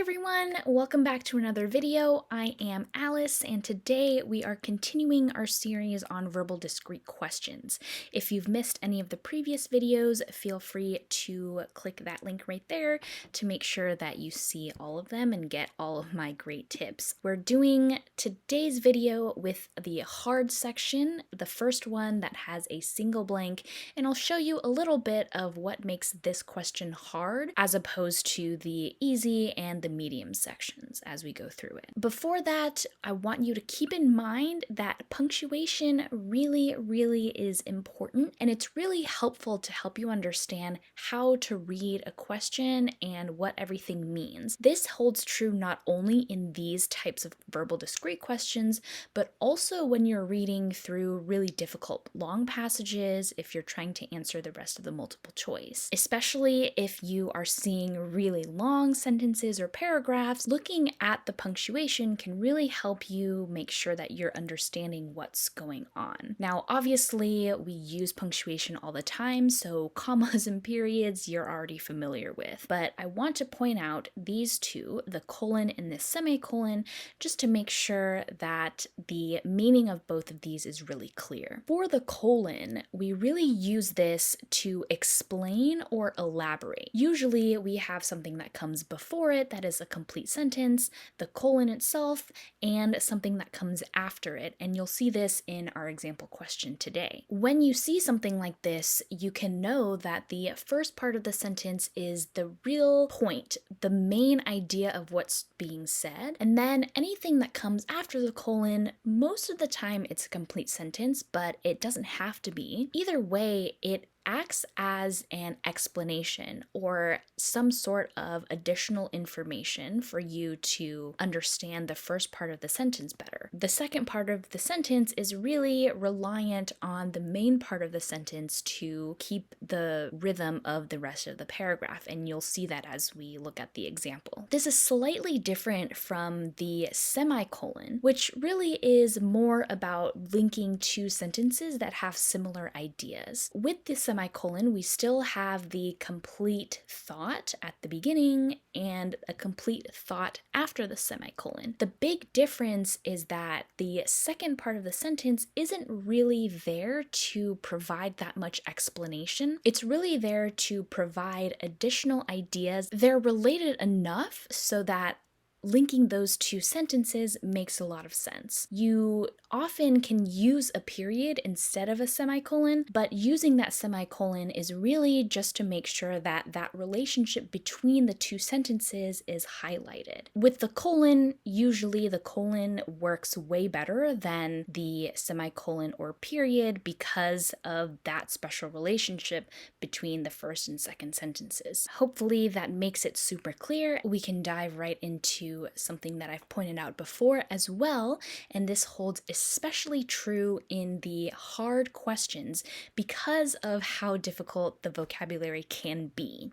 everyone, welcome back to another video. I am Alice, and today we are continuing our series on verbal discrete questions. If you've missed any of the previous videos, feel free to click that link right there to make sure that you see all of them and get all of my great tips. We're doing today's video with the hard section, the first one that has a single blank, and I'll show you a little bit of what makes this question hard as opposed to the easy and the medium sections as we go through it. Before that, I want you to keep in mind that punctuation really is important, and it's really helpful to help you understand how to read a question and what everything means. This holds true not only in these types of verbal discrete questions, but also when you're reading through really difficult long passages if you're trying to answer the rest of the multiple choice. Especially if you are seeing really long sentences or paragraphs, looking at the punctuation can really help you make sure that you're understanding what's going on. Now, obviously, we use punctuation all the time, so commas and periods you're already familiar with. But I want to point out these two, the colon and the semicolon, just to make sure that the meaning of both of these is really clear. For the colon, we really use this to explain or elaborate. Usually we have something that comes before it that is a complete sentence, the colon itself, and something that comes after it, and you'll see this in our example question today. When you see something like this, you can know that the first part of the sentence is the real point, the main idea of what's being said, and then anything that comes after the colon, most of the time it's a complete sentence, but it doesn't have to be. Either way, it acts as an explanation or some sort of additional information for you to understand the first part of the sentence better. The second part of the sentence is really reliant on the main part of the sentence to keep the rhythm of the rest of the paragraph, and you'll see that as we look at the example. This is slightly different from the semicolon, which really is more about linking two sentences that have similar ideas. With the semicolon, we still have the complete thought at the beginning and a complete thought after the semicolon. The big difference is that the second part of the sentence isn't really there to provide that much explanation. It's really there to provide additional ideas. They're related enough so that linking those two sentences makes a lot of sense. You often can use a period instead of a semicolon, but using that semicolon is really just to make sure that that relationship between the two sentences is highlighted. With the colon, usually the colon works way better than the semicolon or period because of that special relationship between the first and second sentences. Hopefully that makes it super clear. We can dive right into something that I've pointed out before as well, and this holds especially true in the hard questions because of how difficult the vocabulary can be.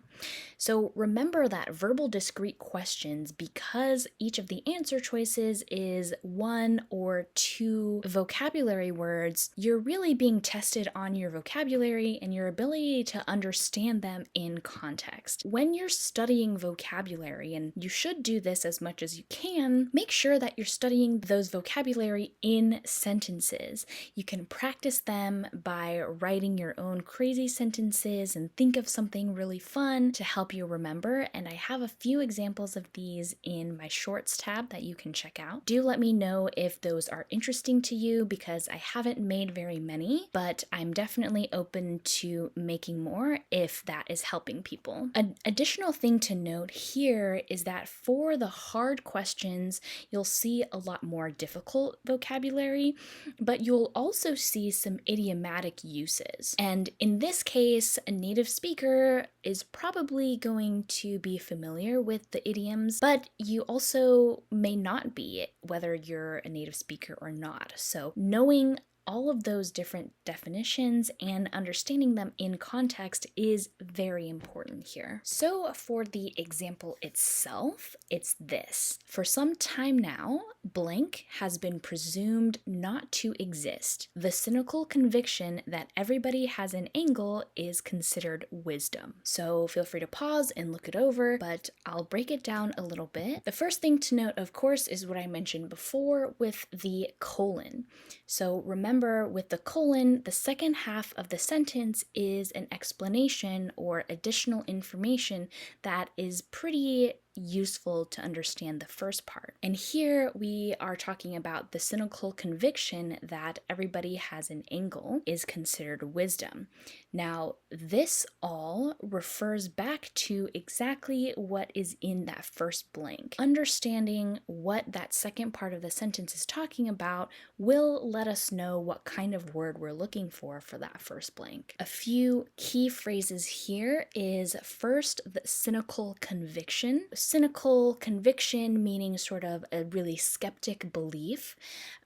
So remember that verbal discrete questions, because each of the answer choices is one or two vocabulary words, you're really being tested on your vocabulary and your ability to understand them in context. When you're studying vocabulary, and you should do this as much as you can, make sure that you're studying those vocabulary in sentences. You can practice them by writing your own crazy sentences and think of something really fun to help you remember, and I have a few examples of these in my shorts tab that you can check out. Do let me know if those are interesting to you because I haven't made very many, but I'm definitely open to making more if that is helping people. An additional thing to note here is that for the hard questions, you'll see a lot more difficult vocabulary, but you'll also see some idiomatic uses. And in this case, a native speaker is probably going to be familiar with the idioms, but you also may not be, whether you're a native speaker or not. So knowing all of those different definitions and understanding them in context is very important here. So for the example itself, it's this. For some time now, blank has been presumed not to exist. The cynical conviction that everybody has an angle is considered wisdom. So feel free to pause and look it over, but I'll break it down a little bit. The first thing to note, of course, is what I mentioned before with the colon. So remember, with the colon, the second half of the sentence is an explanation or additional information that is pretty useful to understand the first part. And here we are talking about the cynical conviction that everybody has an angle is considered wisdom. Now, this all refers back to exactly what is in that first blank. Understanding what that second part of the sentence is talking about will let us know what kind of word we're looking for that first blank. A few key phrases here is first, the cynical conviction. Cynical conviction meaning sort of a really skeptic belief,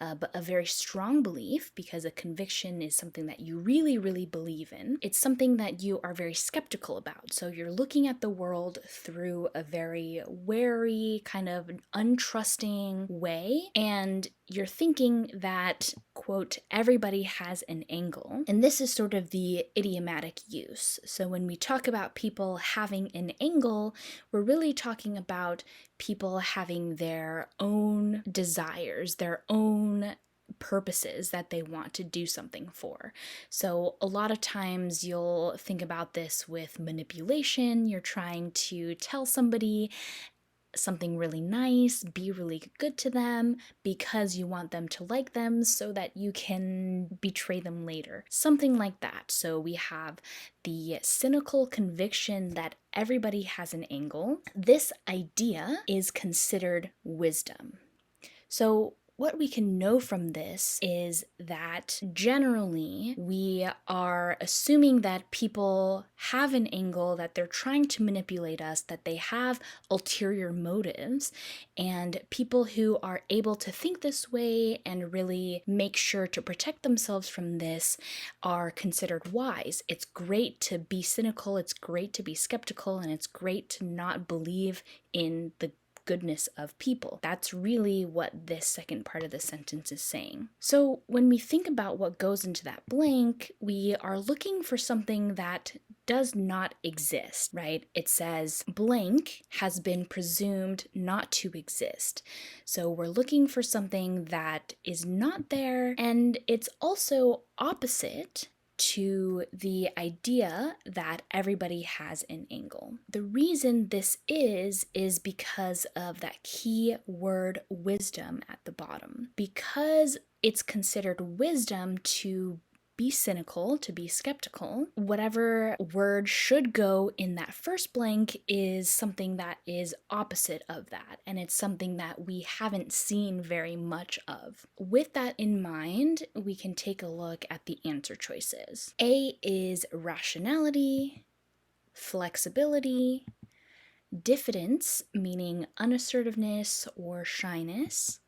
but a very strong belief, because a conviction is something that you really, really believe in. It's something that you are very skeptical about. So you're looking at the world through a very wary, kind of untrusting way, and you're thinking that, quote, everybody has an angle. And this is sort of the idiomatic use. So when we talk about people having an angle, we're really talking about people having their own desires, their own purposes that they want to do something for. So a lot of times you'll think about this with manipulation. You're trying to tell somebody something really nice, be really good to them because you want them to like them so that you can betray them later. Something like that. So we have the cynical conviction that everybody has an angle. This idea is considered wisdom. So what we can know from this is that generally we are assuming that people have an angle, that they're trying to manipulate us, that they have ulterior motives, and people who are able to think this way and really make sure to protect themselves from this are considered wise. It's great to be cynical, it's great to be skeptical, and it's great to not believe in the goodness of people. That's really what this second part of the sentence is saying. So when we think about what goes into that blank, we are looking for something that does not exist, right? It says blank has been presumed not to exist. So we're looking for something that is not there, and it's also opposite to the idea that everybody has an angle. The reason this is because of that key word wisdom at the bottom. Because it's considered wisdom to be cynical, to be skeptical, whatever word should go in that first blank is something that is opposite of that, and it's something that we haven't seen very much of. With that in mind, we can take a look at the answer choices. A is rationality, flexibility, diffidence, meaning unassertiveness or shyness,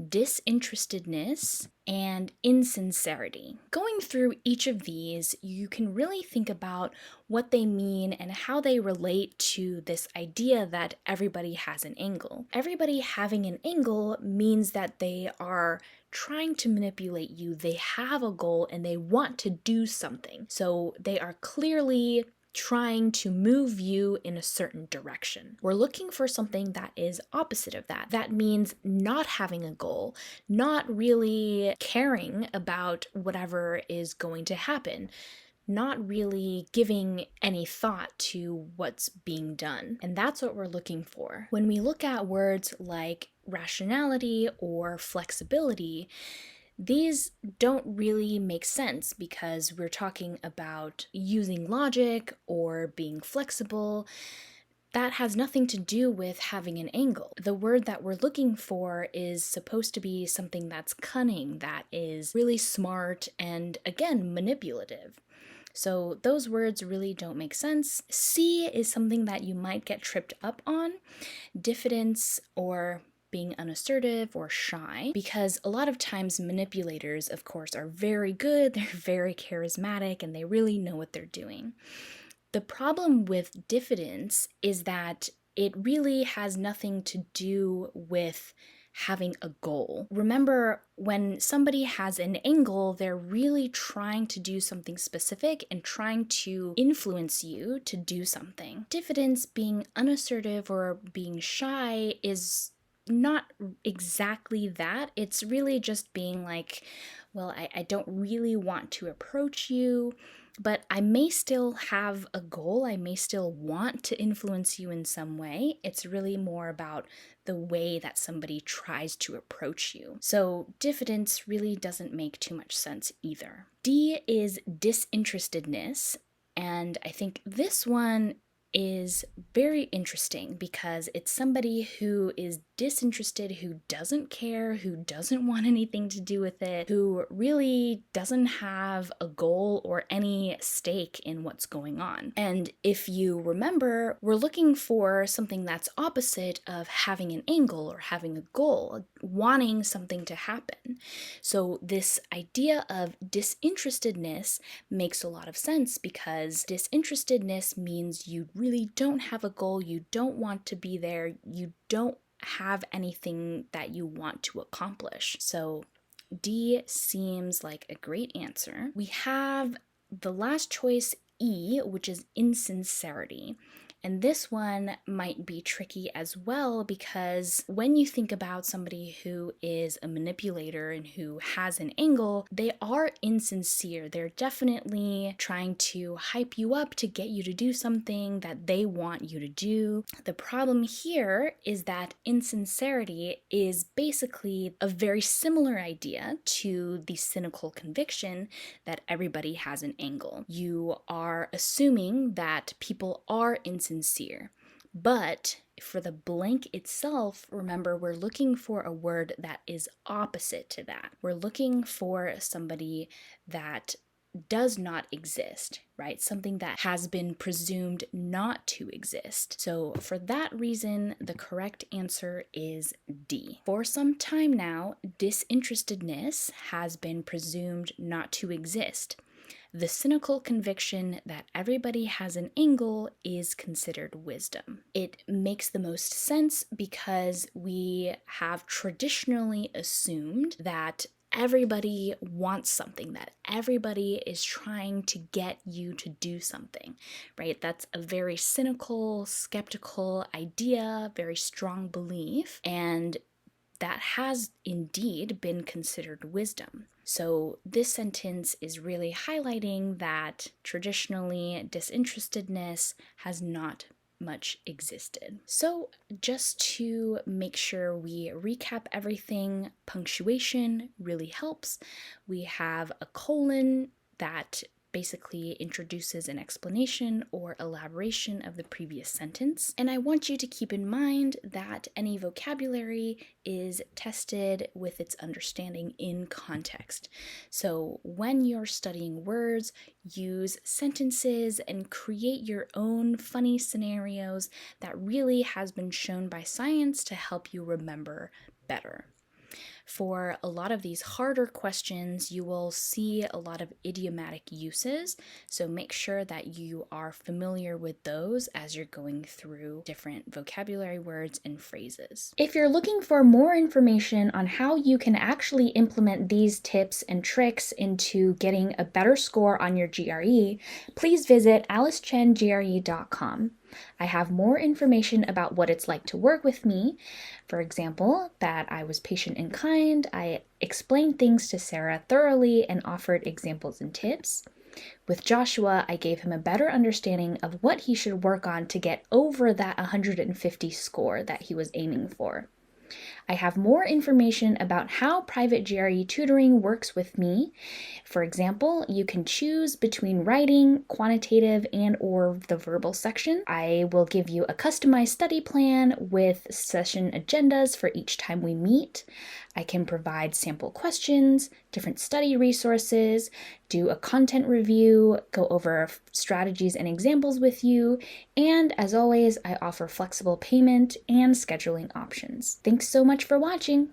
disinterestedness, and insincerity. Going through each of these, you can really think about what they mean and how they relate to this idea that everybody has an angle. Everybody having an angle means that they are trying to manipulate you. They have a goal and they want to do something. So they are clearly trying to move you in a certain direction. We're looking for something that is opposite of that. That means not having a goal, not really caring about whatever is going to happen, not really giving any thought to what's being done. And that's what we're looking for. When we look at words like rationality or flexibility, these don't really make sense because we're talking about using logic or being flexible. That has nothing to do with having an angle. The word that we're looking for is supposed to be something that's cunning, that is really smart, and again, manipulative. So those words really don't make sense. C is something that you might get tripped up on. Diffidence or being unassertive or shy, because a lot of times manipulators, of course, are very good, they're very charismatic, and they really know what they're doing. The problem with diffidence is that it really has nothing to do with having a goal. Remember, when somebody has an angle, they're really trying to do something specific and trying to influence you to do something. Diffidence, being unassertive or being shy, is not exactly that. It's really just being like, well, I don't really want to approach you, but I may still have a goal. I may still want to influence you in some way. It's really more about the way that somebody tries to approach you. So diffidence really doesn't make too much sense either. D is disinterestedness, and I think this one is very interesting because it's somebody who is disinterested, who doesn't care, who doesn't want anything to do with it, who really doesn't have a goal or any stake in what's going on. And if you remember, we're looking for something that's opposite of having an angle or having a goal, wanting something to happen. So this idea of disinterestedness makes a lot of sense because disinterestedness means you really don't have a goal, you don't want to be there, you don't have anything that you want to accomplish. So D seems like a great answer. We have the last choice, E, which is insincerity. And this one might be tricky as well because when you think about somebody who is a manipulator and who has an angle, they are insincere. They're definitely trying to hype you up to get you to do something that they want you to do. The problem here is that insincerity is basically a very similar idea to the cynical conviction that everybody has an angle. You are assuming that people are insincere. But for the blank itself, remember, we're looking for a word that is opposite to that. We're looking for somebody that does not exist, right? Something that has been presumed not to exist. So for that reason, the correct answer is D. For some time now, disinterestedness has been presumed not to exist. The cynical conviction that everybody has an angle is considered wisdom. It makes the most sense because we have traditionally assumed that everybody wants something, that everybody is trying to get you to do something, right? That's a very cynical, skeptical idea, very strong belief, and that has indeed been considered wisdom. So this sentence is really highlighting that traditionally disinterestedness has not much existed. So just to make sure we recap everything, punctuation really helps. We have a colon that basically introduces an explanation or elaboration of the previous sentence. And I want you to keep in mind that any vocabulary is tested with its understanding in context. So when you're studying words, use sentences and create your own funny scenarios that really has been shown by science to help you remember better. For a lot of these harder questions, you will see a lot of idiomatic uses, so make sure that you are familiar with those as you're going through different vocabulary words and phrases. If you're looking for more information on how you can actually implement these tips and tricks into getting a better score on your GRE, please visit alicechengre.com. I have more information about what it's like to work with me. For example, that I was patient and kind, I explained things to Sarah thoroughly and offered examples and tips. With Joshua, I gave him a better understanding of what he should work on to get over that 150 score that he was aiming for. I have more information about how private GRE tutoring works with me. For example, you can choose between writing, quantitative, and or the verbal section. I will give you a customized study plan with session agendas for each time we meet. I can provide sample questions, different study resources, do a content review, go over strategies and examples with you, and as always, I offer flexible payment and scheduling options. Thanks so much for watching!